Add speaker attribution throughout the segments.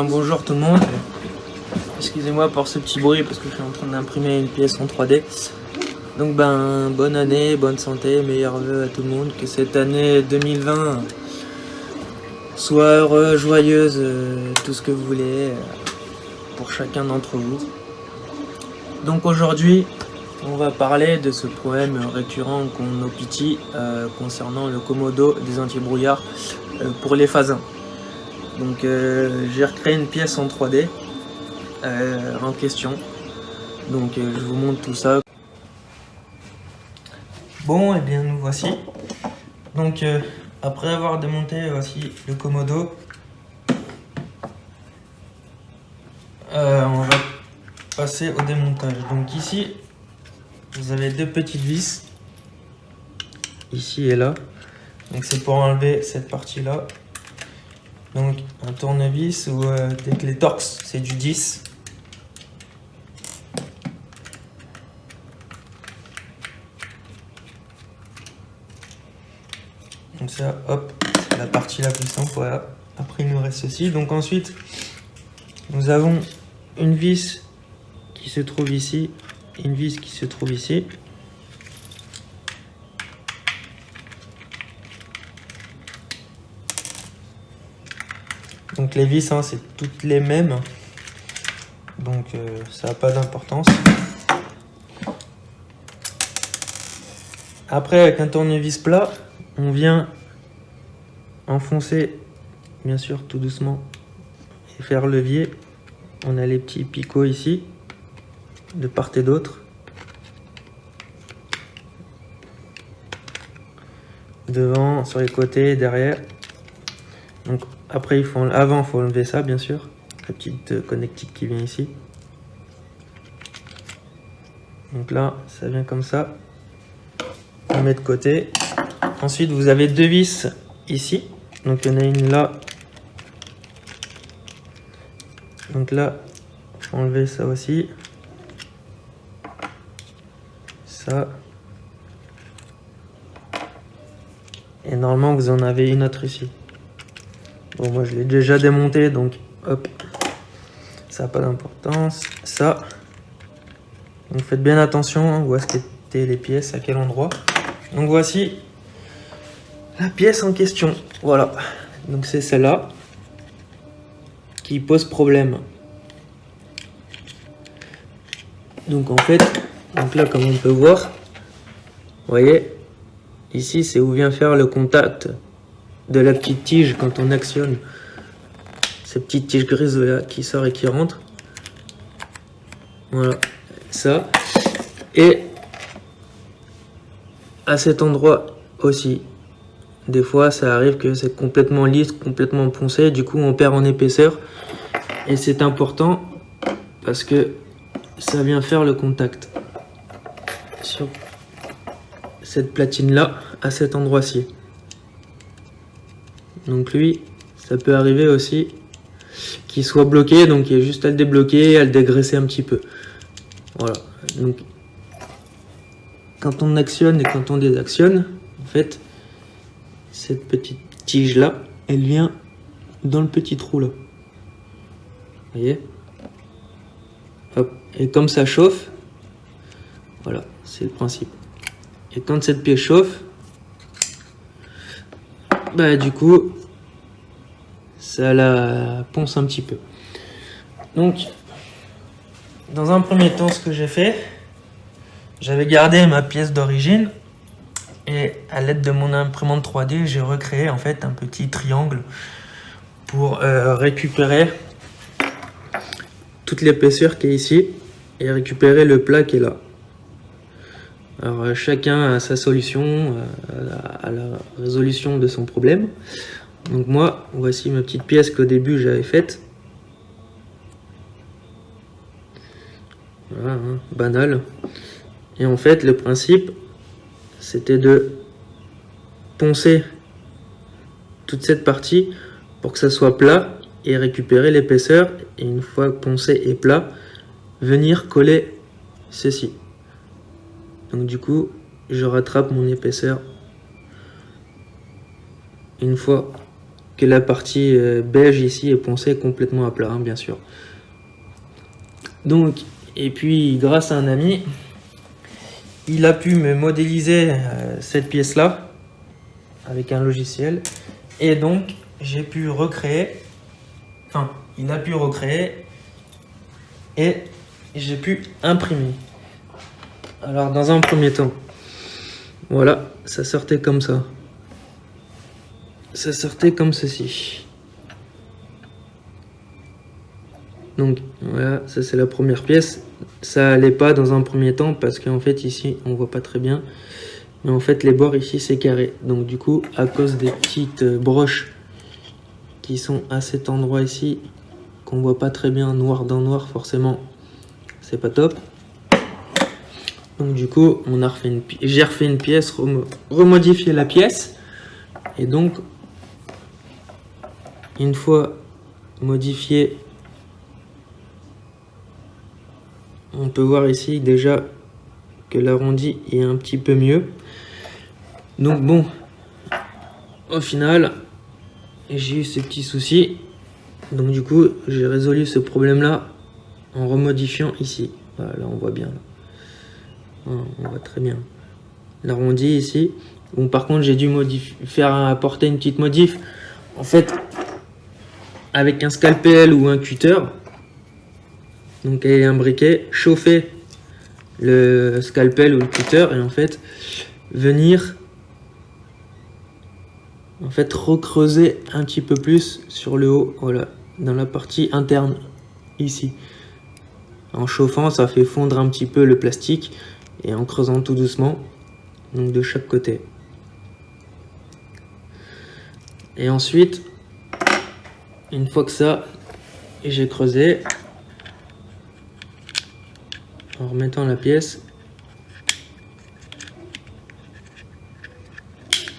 Speaker 1: bonjour tout le monde. Excusez-moi pour ce petit bruit parce que je suis en train d'imprimer une pièce en 3D. Donc bonne année, bonne santé, meilleurs vœux à tout le monde. Que cette année 2020 soit heureuse, joyeuse, tout ce que vous voulez pour chacun d'entre vous. Donc aujourd'hui, on va parler de ce problème récurrent qu'on opitille concernant le Komodo des antibrouillards pour les phasins. Donc j'ai recréé une pièce en 3D en question. Donc je vous montre tout ça. Bon, et bien nous voici. Donc après avoir démonté voici le Komodo, on va passer au démontage. Donc ici, vous avez deux petites vis, ici et là. Donc c'est pour enlever cette partie-là. Donc un tournevis ou avec les torx, c'est du 10. Donc ça, hop, c'est la partie la plus simple, voilà. Après il nous reste ceci. Donc ensuite, nous avons une vis qui se trouve ici, une vis qui se trouve ici. Donc les vis, hein, c'est toutes les mêmes, donc ça n'a pas d'importance. Après, avec un tournevis plat, on vient enfoncer, bien sûr, tout doucement, et faire levier. On a les petits picots ici, de part et d'autre. Devant, sur les côtés, derrière. Donc après, avant, il faut enlever ça, bien sûr. La petite connectique qui vient ici. Donc là, ça vient comme ça. On met de côté. Ensuite, vous avez deux vis ici. Donc il y en a une là. Donc là, il faut enlever ça aussi. Ça. Et normalement, vous en avez une autre ici. Bon, moi je l'ai déjà démonté, donc hop, ça n'a pas d'importance. Ça, donc faites bien attention, hein, où est-ce qu'étaient les pièces, à quel endroit. Donc voici la pièce en question. Voilà, donc c'est celle-là qui pose problème. Donc en fait, donc là comme on peut voir, vous voyez, ici c'est où vient faire le contact de la petite tige quand on actionne cette petite tige grise là qui sort et qui rentre. Voilà, ça. Et à cet endroit aussi, des fois ça arrive que c'est complètement lisse, complètement poncé, du coup on perd en épaisseur. Et c'est important parce que ça vient faire le contact sur cette platine là, à cet endroit-ci. Donc lui, ça peut arriver aussi qu'il soit bloqué, donc il y a juste à le débloquer, à le dégraisser un petit peu. Voilà, donc quand on actionne et quand on désactionne, en fait, cette petite tige là, elle vient dans le petit trou là. Vous voyez? Hop, et comme ça chauffe, voilà, c'est le principe. Et quand cette pièce chauffe, bah du coup, ça la ponce un petit peu. Donc, dans un premier temps, ce que j'ai fait, j'avais gardé ma pièce d'origine et à l'aide de mon imprimante 3D, j'ai recréé en fait un petit triangle pour récupérer toute l'épaisseur qui est ici et récupérer le plat qui est là. Alors chacun a sa solution à la résolution de son problème. Donc moi, voici ma petite pièce qu'au début j'avais faite. Voilà, hein, banal. Et en fait, le principe, c'était de poncer toute cette partie pour que ça soit plat et récupérer l'épaisseur. Et une fois poncé et plat, venir coller ceci. Donc du coup, je rattrape mon épaisseur une fois que la partie beige ici est poncée complètement à plat, hein, bien sûr. Donc, et puis grâce à un ami, il a pu me modéliser cette pièce là avec un logiciel, et donc j'ai pu recréer, enfin il a pu recréer et j'ai pu imprimer. Alors dans un premier temps, voilà, ça sortait comme ça. Ça sortait comme ceci. Donc voilà, ça c'est la première pièce. Ça allait pas dans un premier temps parce qu'en fait ici on voit pas très bien. Mais en fait les bords ici c'est carré. Donc du coup à cause des petites broches qui sont à cet endroit ici, qu'on voit pas très bien noir dans noir, forcément c'est pas top. Donc du coup j'ai refait une pièce, remodifié la pièce. Et donc une fois modifié, on peut voir ici déjà que l'arrondi est un petit peu mieux. Donc bon, au final, j'ai eu ce petit souci. Donc du coup, j'ai résolu ce problème-là en remodifiant ici. Voilà, là on voit bien. Voilà, on voit très bien l'arrondi ici. Bon, par contre, j'ai dû apporter une petite modif. En fait, avec un scalpel ou un cutter, donc et un briquet, chauffer le scalpel ou le cutter et en fait venir recreuser un petit peu plus sur le haut, voilà, dans la partie interne ici. En chauffant, ça fait fondre un petit peu le plastique et en creusant tout doucement, donc de chaque côté. Et ensuite, une fois que ça, j'ai creusé, en remettant la pièce,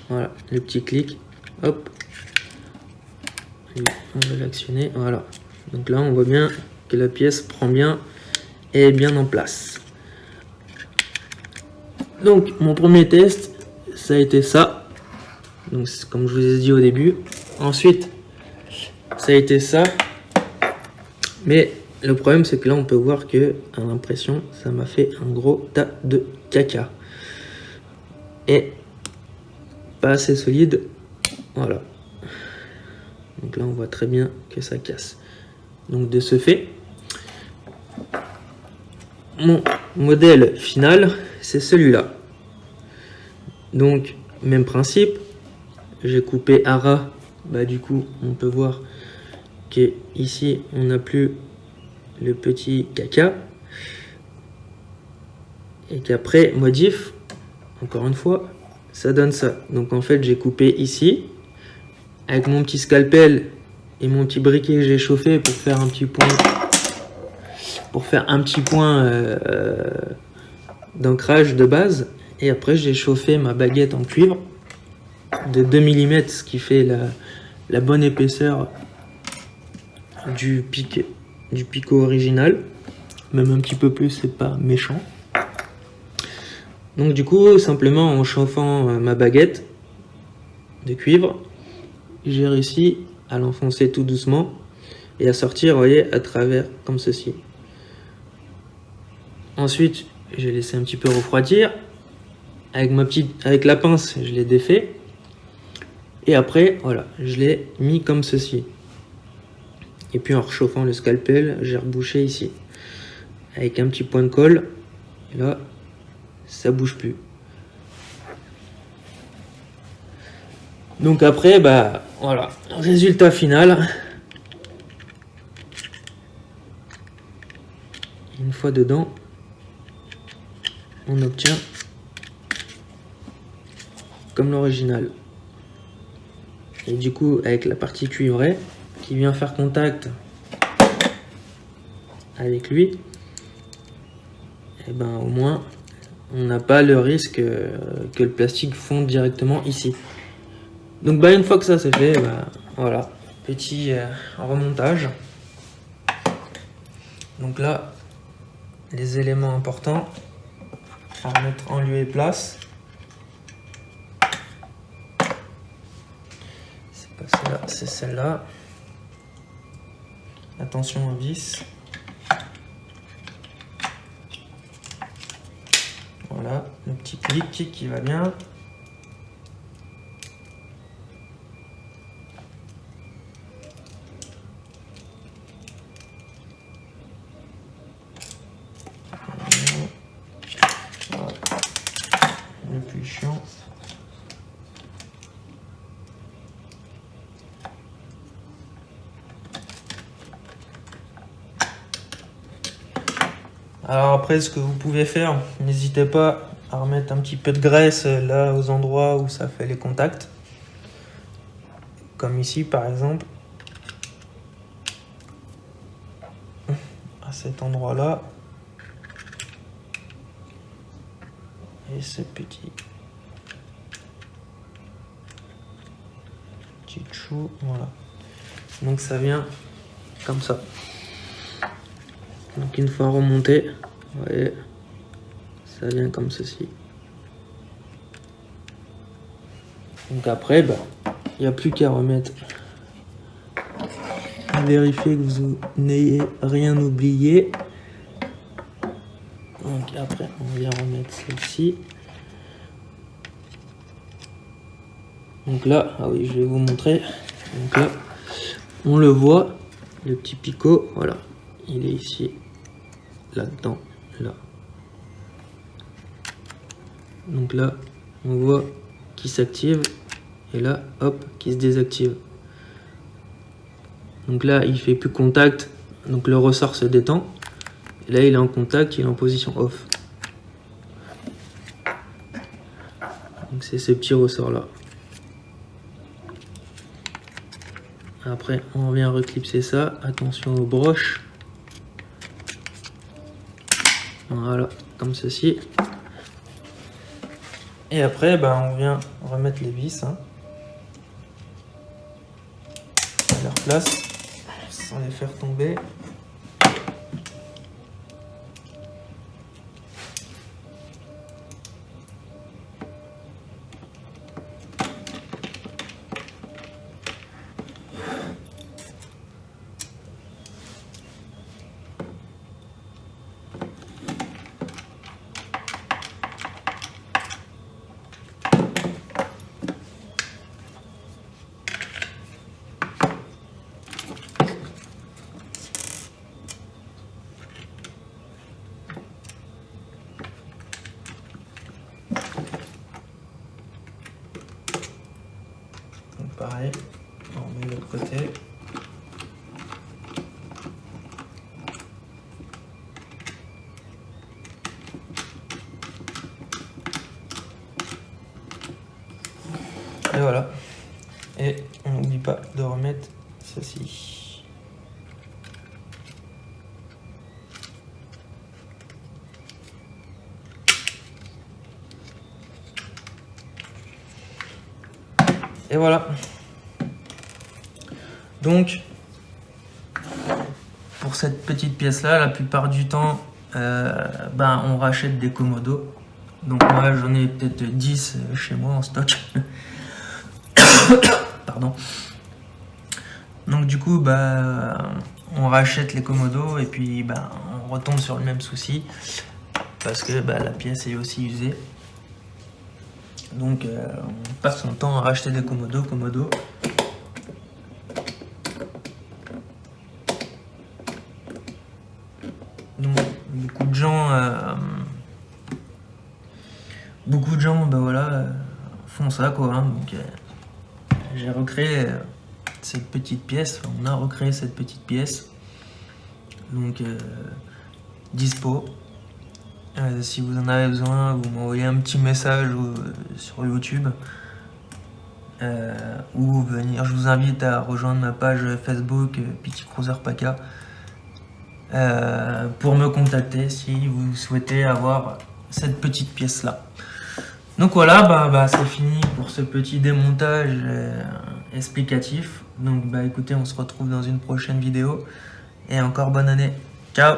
Speaker 1: voilà, le petit clic, hop, et on va l'actionner, voilà. Donc là, on voit bien que la pièce prend bien et est bien en place. Donc, mon premier test, ça a été ça. Donc, comme je vous ai dit au début. Ensuite, ça a été ça. Mais le problème, c'est que là, on peut voir que à l'impression, ça m'a fait un gros tas de caca. Et pas assez solide. Voilà. Donc là, on voit très bien que ça casse. Donc, de ce fait, mon modèle final, c'est celui-là. Donc, même principe. J'ai coupé à ras. Bah, du coup, on peut voir que ici, on n'a plus le petit caca. Et qu'après, modif, encore une fois, ça donne ça. Donc, en fait, j'ai coupé ici. Avec mon petit scalpel et mon petit briquet que j'ai chauffé pour faire un petit point. D'ancrage de base. Et après, j'ai chauffé ma baguette en cuivre de 2 mm, ce qui fait la bonne épaisseur du picot original. Même un petit peu plus, c'est pas méchant. Donc du coup, simplement en chauffant ma baguette de cuivre, j'ai réussi à l'enfoncer tout doucement et à sortir, vous voyez, à travers comme ceci. Ensuite, j'ai laissé un petit peu refroidir. Avec la pince, je l'ai défait. Et après, voilà, je l'ai mis comme ceci. Et puis en rechauffant le scalpel, j'ai rebouché ici. Avec un petit point de colle. Et là, ça bouge plus. Donc après, bah voilà, résultat final. Une fois dedans, on obtient comme l'original. Et du coup, avec la partie cuivrée qui vient faire contact avec lui, et ben au moins on n'a pas le risque que le plastique fonde directement ici. Donc bah une fois que ça c'est fait, bah, voilà, petit remontage. Donc là, les éléments importants à remettre en lieu et place. C'est pas c'est celle-là. Attention aux vis. Voilà, le petit clic qui va bien. Voilà. Le plus chiant. Alors après, ce que vous pouvez faire, n'hésitez pas à remettre un petit peu de graisse là aux endroits où ça fait les contacts. Comme ici par exemple. À cet endroit-là. Et ce petit chou, voilà. Donc ça vient comme ça. Donc une fois remonté, vous voyez, ça vient comme ceci. Donc après, il n'y a plus qu'à remettre, à vérifier que vous n'ayez rien oublié. Donc après, on vient remettre celle-ci. Donc là, ah oui, je vais vous montrer. Donc là, on le voit, le petit picot, voilà, il est ici. Là-dedans, là. Donc là, on voit qu'il s'active et là, hop, qui se désactive. Donc là, il fait plus contact, donc le ressort se détend. Et là, il est en contact, il est en position off. Donc c'est ce petit ressort là. Après, on vient reclipser ça. Attention aux broches. Voilà, comme ceci. Et après, on vient remettre les vis à leur place, sans les faire tomber. Pareil, on met de l'autre côté. Et voilà. Et on n'oublie pas de remettre ceci. Et voilà. Donc, pour cette petite pièce-là, la plupart du temps, on rachète des commodos. Donc moi, j'en ai peut-être 10 chez moi en stock. Pardon. Donc du coup, on rachète les commodos et puis on retombe sur le même souci. Parce que la pièce est aussi usée. Donc on passe son temps à racheter des commodos. Donc beaucoup de gens font ça quoi. Donc j'ai recréé cette petite pièce, on a recréé cette petite pièce. Donc dispo. Si vous en avez besoin, vous m'envoyez un petit message sur YouTube ou venir. Je vous invite à rejoindre ma page Facebook Petit Cruiser PACA pour me contacter si vous souhaitez avoir cette petite pièce là. Donc voilà, c'est fini pour ce petit démontage explicatif. Donc écoutez, on se retrouve dans une prochaine vidéo et encore bonne année. Ciao.